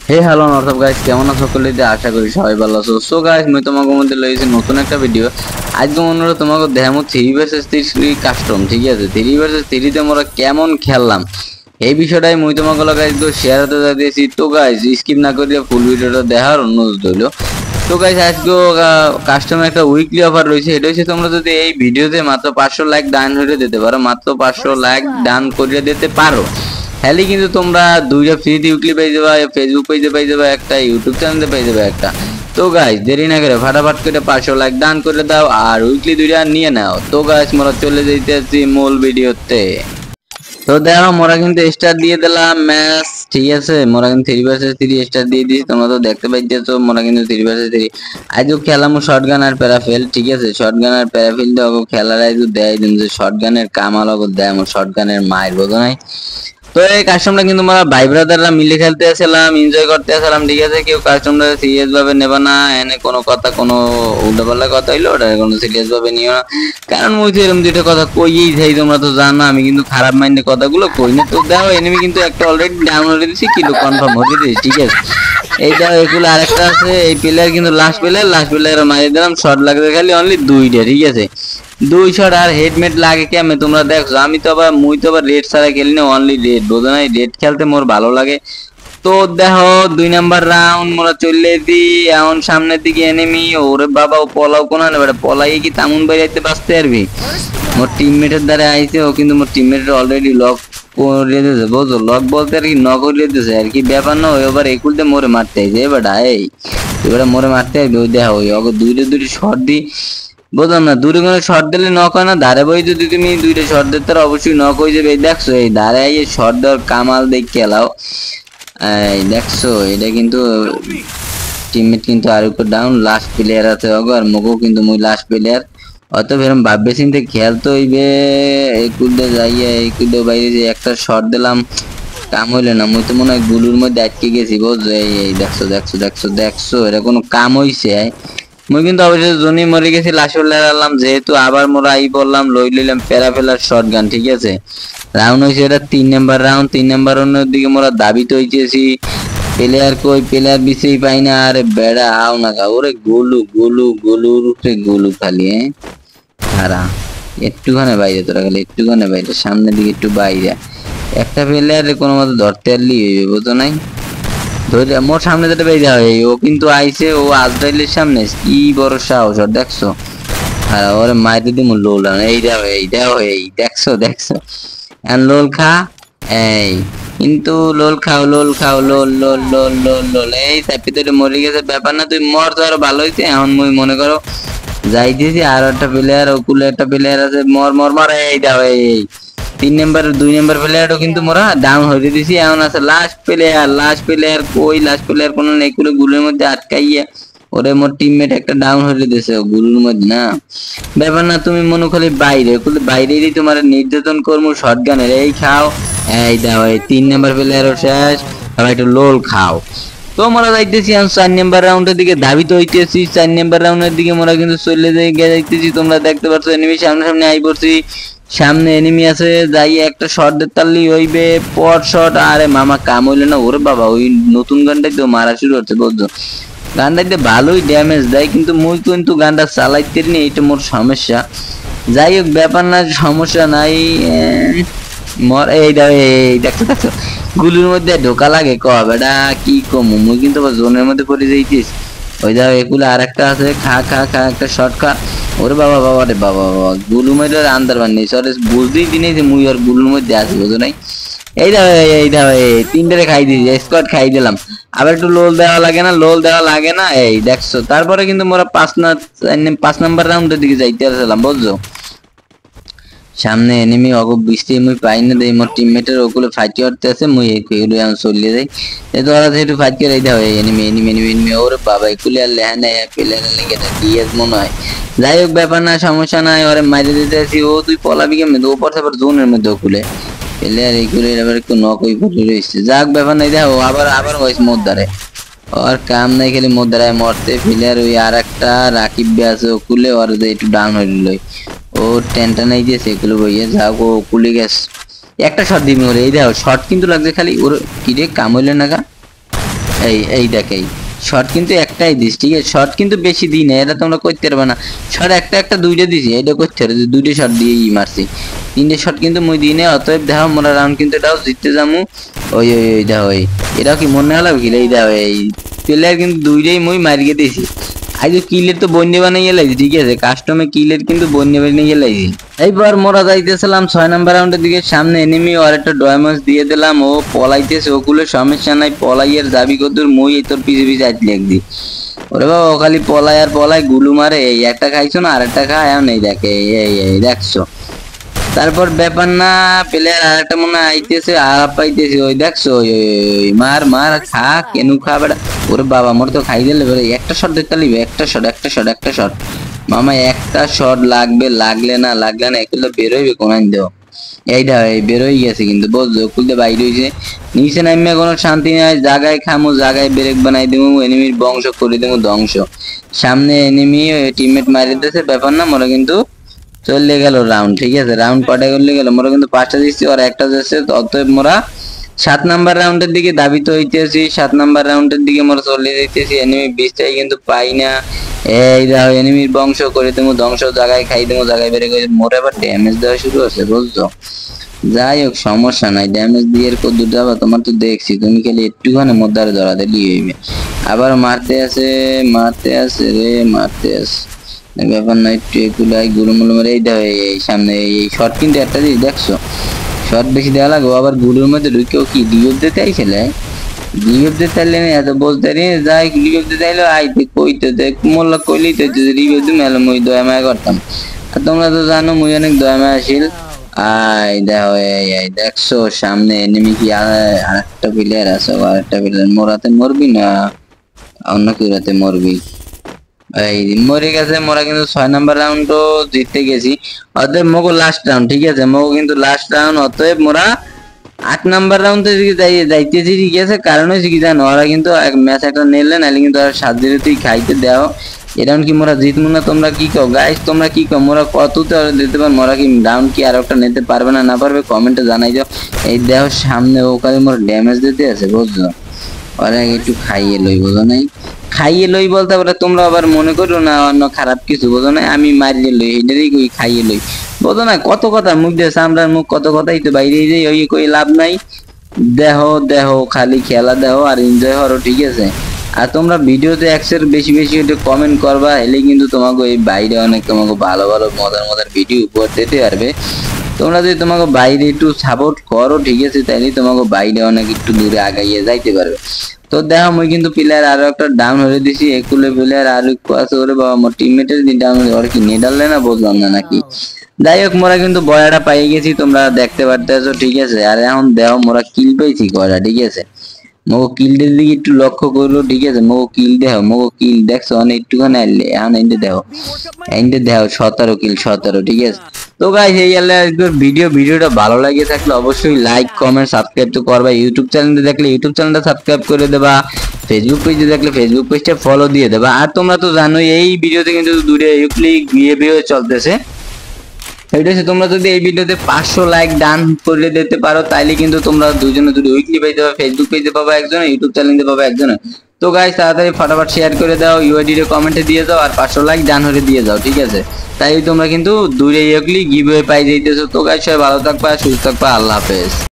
হে hello north guys, কেমন আছো সকলে? আশা করি সবাই ভালো আছো। সো গাইস, মই তোমাকে মধ্যে লইছি নতুন একটা ভিডিও। আজকে মনে হলো তোমাকে দেখামো 3 vs 3 কাস্টম। ঠিক আছে, 3 vs 3 তে আমরা কেমন খেললাম এই বিষয়টাই মই তোমাকে গাইস শেয়ার হতে যাচ্ছি। তো গাইস স্কিপ না করিয়ে ফুল ভিডিওটা দেখার অনুরোধ রইল। তো গাইস আজকে কাস্টমে একটা উইকলি অফার রয়েছে। এটা হচ্ছে তোমরা যদি এই ভিডিওতে মাত্র 500 লাইক ডান হয়ে দিতে পারো, মাত্র 500 লাইক ডান করিয়ে দিতে পারো, হ্যালি কিন্তু তোমরা দুইটা ফ্রিতে উইকলি পেয়ে যাবে, ফেসবুক পেজে পেয়ে যাবে একটা, ইউটিউব চ্যানেলে পেয়ে যাবে একটা। তো গাইস দেরি না করে ফাটাফাট করে 500 লাইক ডান করে দাও আর উইকলি দুইটা নিয়ে নাও। তো গাইস মোরা চলে যাইতেছি মূল ভিডিওতে। তো দেখো মোরা কিন্তু স্টার দিয়ে দিলাম ম্যাচ। ঠিক আছে, মোরা কিন্তু 3 vs 3 স্টার দিয়ে দিয়েছি। তোমরা তো দেখতে পাইতেছো মোরা কিন্তু 3 vs 3 আজও খেলাম শর্টগান আর প্যারাফেল। ঠিক আছে, শর্টগান আর প্যারাফেল দিয়ে খেলার আজও দেয় কিন্তু শর্টগানের কামাল দেয় আমার শর্টগানের মায়ের বোঝো নাই। তো এই কাস্টমটা কিন্তু আমরা ভাই ব্রাদাররা মিলে খেলতে আসলাম, এনজয় করতে আসলাম। ঠিক আছে, কেউ কাস্টমটা সিরিয়াস ভাবে নেবা না, এনে কোনো কথা কোনো উল্টাপাল্টা কথা হইলো ওটা কোনো সিরিয়াস ভাবে নিও না। কারণ মুই তো এরকম দুইটা কথা কইই যাই, তোমরা তো জানো আমি কিন্তু খারাপ মাইন্ডে কথাগুলো কই না। তো দেখো এনিমি কিন্তু একটা অলরেডি ডাউন হয়ে দিয়েছি, কিলো কনফার্ম হয়ে দিয়েছি। ঠিক আছে, এইটা এগুলো আরেকটা আছে। এই প্লেয়ার কিন্তু লাস্ট প্লেয়ার মারিয়ে দিলাম। শর্ট লাগবে খালি অনলি 2টা। ঠিক আছে, 2 শট আর হেডমেট লাগে কেমন তোমরা দেখছো। আমি তো আবার মুই তো আবার রেড ছাড়া খেলি না, অনলি রেড বোঝো না, রেড খেলতে মোর ভালো লাগে। তো দেখো 2 নাম্বার রাউন্ড মোরা চলে দি এখন সামনের দিকে এনিমি। ওরে বাবা, ও পলাও কোন না বেটা, পলাই কি তামুন বাইরাইতে বাঁচতে পারবি? মোর টিমমেটের দ্বারা আইছে, ও কিন্তু মোর টিমমেটের অলরেডি লক করে দিয়েছে বুঝছো। লক বলতে আর কি ন করে দিয়েছে আর কি, ব্যাপার না। ওই এবার একুলতে মোরে মারতে আইছে বেটা, এই এবারে মোরে মারতে আইবে। ওই দেখো ওই অগ দুইটা শট দি বুঝলাম না, দূরে কোনো শর্ট দিলে নক হয় না, ধারে বই যদি তুমি 2টা শর্ট দিতে অবশ্যই নক হয়ে যাবে। এই দেখছো এই ধারে আইয়ে শর্ট দেওয়ার কামাল দেখ খেলাও। এই দেখছো এটা কিন্তু টিমমেট কিন্তু আর উপর ডাউন, লাস্ট প্লেয়ার আছে অগো, আর মগো কিন্তু মুই লাস্ট প্লেয়ার। অত এরকম ভাববে চিন্তে খেলতে হইবে। এই কুদে যাইয়া এই কুদে বাইরে যে একটা শর্ট দিলাম, কাম হইলো না। মুই তো মনে হয় গুলুর মধ্যে আটকে গেছি বুঝছো। এই দেখছো দেখছো দেখছো দেখছো এটা কোনো কাম হইছে? মুই কিন্তু অবশ্যই জনি মরে গেছি, লাশর লাগালাম। যেহেতু আবার মোরা আই বললাম লই লইলাম প্যারাফেলার শটগান। ঠিক আছে, রাউন্ড হইছে এটা 3 নাম্বার রাউন্ড। 3 নাম্বার রাউন্ডের দিকে মোরা দাবিত হইতেছি। প্লেয়ার কই, প্লেয়ার বিছেই পাই না। আরে বেড়া আও না গা, ওরে গোলু গোলু গোলুর উপরে গোলু খালি। হারা একটুখানে বাইরে, তোরা খালি একটুখানে বাইরে, সামনের দিকে একটু বাইরে। একটা প্লেয়ারে কোনো মতো ধরতে পারলি হইবে বুঝো নাই। ধরে মোর সামনে যেটা বেরিয়ে হয়, ও কিন্তু আইছে, ও আজরাইলের সামনে কি বড় সাহস ওর দেখছো। আর ওরে মাইরে দিমু লোল। এই দেখছো দেখছো আর লোল খা। এই কিন্তু লোল খাও লোল খাও লোল লোল লোল লোল লোল। এই চাপি তোরে মরে গেছে, ব্যাপার না, তুই মর তো আরো ভালো হইছে। এখন মুই মনে করো যাইতেছি আর একটা প্লেয়ার, ওকুলে একটা প্লেয়ার আছে, মর মর মর। এই দাও এই 2 নাম্বার প্লেয়ারও কিন্তু মোরা ডাউন হয়ে দিছি। এখন আছে লাস্ট প্লেয়ার কই, লাস্ট প্লেয়ার কোনো নেই, করে গুলের মধ্যে আটকাইয়া ওরে মোর টিমমেট একটা ডাউন হয়ে দিয়েছে গুলুর মধ্যে। না ব্যাপার না, তুমি মনে খালি বাইরে বাইরেরই তোমার নির্যাতন করবো শটগানের। এই খাও, এই দাও এই 3 নাম্বার প্লেয়ারও শেষ। আবার একটু লোল খাও। তো মোরা যাইতেছি এখন 4 নাম্বার রাউন্ডের দিকে ধাবিত হইতেছি। 4 নাম্বার রাউন্ডের দিকে মোরা কিন্তু চলে যাইতেছি। তোমরা দেখতে পাচ্ছ এনিমি সামনে সামনে আই পড়ছি। সামনে এনিমি আছে, যাই একটা শট দিতালি হইবে পর শট। আরে মামা কাম হইলো না। ওরে বাবা, ওই নতুন গানটাই তো মারা শুরু হচ্ছে বুঝছো। গানটাতে ভালোই ড্যামেজ দেয় কিন্তু মুই কিন্তু গানটা চালাইতে নি, এটা মোর সমস্যা। যাই হোক ব্যাপার না, সমস্যা নাই। মর এই দেখছো দেখছো গুলির মধ্যে ঢোকা লাগে ক বেটা, কি কমু মুই কিন্তু জোনের মধ্যে পড়ে যাইতিস। ওই দেখো এগুলো আর একটা আছে, খা খা খা একটা শর্ট খা। ওরে বাবা বাবা রে বাবা বাবা, গুলু মধ্যে আন্দার বানি সরে বুঝতেই দিনে যে মুই আর গুলুর মধ্যে আছি বুঝো নাই। এই দাও এই 3টারে খাই দিয়েছি, স্কোয়াড খাই দিলাম। আবার একটু লোল দেওয়া লাগে না। এই দেখছো তারপরে কিন্তু মোরা 5 নাম্বার রাউন্ডের দিকে যাইতে আসলাম বুঝছো। সামনে এনিমি অগ বৃষ্টি মুই পাই না, দেই মোর টিমমেটের ওগুলো ফাইট করতে আছে। মুই এগুলো আমি চলিয়ে যাই, এই তো ওরা যেহেতু ফাইট করে এই দাও এনিমি এনিমি এনিমি। ওরে বাবা এগুলো আর লেহা নেই, প্লেয়ার লেগে ডিএস মনে হয়। যাই হোক ব্যাপার না, সমস্যা নাই। ওরে মাইরে দিতে আসি। ও তুই পলাবি কেমন? ও পড়ছে আবার জোনের মধ্যে ওগুলো প্লেয়ার, এইগুলো এবার একটু নকই পড়ে রয়েছে। যাক ব্যাপার নাই, দেখো আবার হয়েছে মোর দ্বারে। और काम नहीं खेली मोदराय मरते प्लेयर ওই আরেকটা রাকিব বে আছে ওকুলে, আর একটু ডাউন হয়ে গেল। ও টেনটা নাই যে সেগুলো বইয়ে যাও ওকুলে গেস একটা শট দিবি ওরে। এই দেখো শট কিন্তু লাগছে খালি ওর, কি রে কাম হইল না গা। এই দেখ এই শর্ট কিন্তু একটাই দিস, ঠিক আছে? শর্ট কিন্তু বেশি দিই না, এটা তোমরা করতে পারবে না। শর্ট একটা দুইটা দিছি, এটা করতে পারবে, দুইটা শর্ট দিয়েই মারছি। তিনটে শর্ট কিন্তু মুই দিই না। অতএব দেখো মোরা রাউন্ড কিন্তু এটাও জিততে যামু। ওই ওই ওই দেখো এই এটাও কি মনে হলো কি? এই দেখো এই প্লেয়ার কিন্তু দুইটাই মুই মারিয়ে দিয়েছি। আজ কিলের তো বন্যে বানিয়ে লাইছি, ঠিক আছে? কাস্টমে কিলের কিন্তু বন্যে বানিয়ে লাইছি। এইবার মোরা যাইতেছিলাম 6 নাম্বার রাউন্ডের দিকে, সামনে এনিমি আর একটা ডয়ামস দিয়ে দিলাম, ও পলাইতেছে। ওগুলো সমস্যা নাই, পলাইয়ের যাবি কদূর, মুই তোর পিছে পিছে আইতে লাগদি। ওরে বাবা ও খালি পলায় আর পলায়, গুলু মারে। এই একটা খাইছো না, আর একটা খায় এখন এই দেখে এই এই দেখছো। তারপর ব্যাপার না, প্লেয়ার আর একটা মনে আইতেছে আর পাইতেছে, ওই দেখছো মার মার খা কেনু খা বেটা। ওরে বাবা মোর তো খাই দিলে বেড়ে। একটা শট দিতে লিবে, একটা শট মামা, একটা শট লাগবে, লাগলে না এগুলো বেরোইবে কোনাইন দেও। এইটা এই বেরোই গেছে কিন্তু বুঝছো, খুলতে বাইরে হয়েছে। নিচে নামে কোনো শান্তি নাই, জায়গায় খামু, জায়গায় ব্রেক বানাই দেবো, এনিমির বংশ করে দেবো ধ্বংস। সামনে এনিমি টিমমেট মারি দিতেছে, ব্যাপার না, মোরা কিন্তু চলে গেল রাউন্ড, ঠিক আছে? রাউন্ড কটা করলে গেল, মোরা কিন্তু 5টা দিচ্ছি আর একটা যাচ্ছে। অতএব মোরা 7 নাম্বার রাউন্ডের দিকে দাবিত হইতেছি। 7 নাম্বার রাউন্ডের দিকে মোরা চলে যাইতেছি। এনিমি 20টাই কিন্তু পাই না। এই দেখো এনিমির বংশ করে দেবো ধ্বংস, জায়গায় খাই দেবো, জায়গায় বেড়ে গেছে। মোর আবার ড্যামেজ দেওয়া শুরু হচ্ছে বুঝছো। যাই হোক সমস্যা নাই, ড্যামেজ দিয়ে কদ্দুর যাবা তোমার তো দেখছি, তুমি খালি একটুখানি মধ্যে ধরা দিলেই হইবে। আবার মারতে আছে রে, মারতে আছে, ব্যাপার না। একটু এগুলাই গুলুমুলু মেরে এই দেখো এই সামনে এই শর্ট কিন্তু একটা দিস দেখছো, শর্ট বেশি দেওয়া লাগবে। আবার গুলুর মধ্যে ঢুকেও কি ডিওপ দিতে আইছিলে, ডিওপ দিতে আইলে এত বলতে রে, যাই ডিওপ দিতে আইলো আইতে কইতে দেখ মোল্লা কইলেই তো রিভিউ দিম, এলো মুই দয়া মায়া করতাম। আর তোমরা তো জানো মুই অনেক দয়া মায়াশীল। আই দেখো এই দেখছো সামনে এনিমি কি আরেকটা প্লেয়ার আছে, আরেকটা প্লেয়ার মোরাতে মরবি না অন্য কেউ রাতে মরবি। এই মরে গেছে, মোরা কিন্তু 6 নাম্বার রাউন্ডও জিততে গেছি। অতএব মোগো লাস্ট রাউন্ড, ঠিক আছে? মোগো কিন্তু লাস্ট রাউন্ড। অতএব মোরা 8 নাম্বার রাউন্ডে যাইতেছি, ঠিক আছে? কারণ হচ্ছে কি জানো, ওরা কিন্তু ম্যাচ একটা নিলে নাহলে কিন্তু আর 7-0 খাইতে দেও। এরাউন্ড কি মোরা জিতবো না? তোমরা কি কও গাইস, তোমরা কি কও? মোরা কততে দিতে পার, মোরা কি রাউন্ড কি আর একটা নিতে পারবে না পারবে কমেন্টে জানাই যাও। এই দেখো সামনে ওখানে মোরা ড্যামেজ দিতে আছে বুঝছো, ওরা একটু খাইয়ে লই, বোঝো নাই? খাইয়ে লই বলতে পারে, তোমরা আবার মনে করো না অন্য খারাপ কিছু, বোঝো না? আমি মারিয়ে লই এটারই কই খাইয়ে লই, বোঝো না? কত কথা মুখ দিয়ে সামরার মুখ, কত কথাই তো বাইরে যাই, ওই কই লাভ নাই। দেহ খালি খেলা দেহ আর এনজয় করো, ঠিক আছে? আর তোমরা ভিডিওতে একশের বেশি বেশি একটু কমেন্ট করবা, এলে কিন্তু তোমাকে এই বাইরে অনেক তোমাকে ভালো ভালো মজার ভিডিও উপহার দিতে পারবে। তোমরা যদি তোমাকে বাইরে একটু সাপোর্ট করো, ঠিক আছে, তাইলে তোমাকে বাইরে অনেক একটু দূরে আগাইয়ে যাইতে পারবে। তো দেখো মুই কিন্তু প্লেয়ার আরো একটা ডাউন হয়ে দিছি, একুলে প্লেয়ার আর একটু আছে। ওরে বাবা মোর টিমমেটের ডাউন হয়ে, ওর কি নেডারলে না বুঝলাম না নাকি। যাই হোক মোরা কিন্তু বয়াটা পাই গেছি, তোমরা দেখতে পারতেছো, ঠিক আছে? আর এখন দেখো মোরা কিল পেয়েছি কয়টা, ঠিক আছে? মগো কিলদের দিকে একটু লক্ষ্য করলো, ঠিক আছে? মগো কিল দেখো, মগো কিল দেখছো অনেক একটুখানি আইলে, এখন এন্ডে দেখো 17 কিল 17, ঠিক আছে? তো গাইস এই ভিডিওটা ভালো লাগে থাকলে অবশ্যই লাইক কমেন্ট সাবস্ক্রাইব তো করবা। ইউটিউব চ্যানেলে দেখলে ইউটিউব চ্যানেলটা সাবস্ক্রাইব করে দেবা, ফেসবুক পেজে দেখলে ফেসবুক পেজটা ফলো দিয়ে দেবা। আর তোমরা তো জানোই এই ভিডিওতে কিন্তু দূরে ইউক্লি গিয়ে চলতেছে। এটা হচ্ছে তোমরা যদি এই ভিডিওতে 500 লাইক ডান করে দিতে পারো, তাইলে কিন্তু তোমরা দুজনে উইকলি পেয়ে যাবে, ফেসবুক পেজে পাবা একজন, ইউটিউব চ্যানেলে পাবা একজন। তো গাইস তাড়াতাড়ি ফটাফট শেয়ার করে দাও, ইউআইডি রে কমেন্টে দিয়ে দাও, আর 500 লাইক ডান হয়ে দিয়ে দাও, ঠিক আছে? তাই তোমরা কিন্তু দূরে ইউকলি গিভওয়ে পাই যাইতেছো। তো গাইস সবাই ভালো থাকবা, সুস্থ থাকবা, আল্লাহ হাফেজ।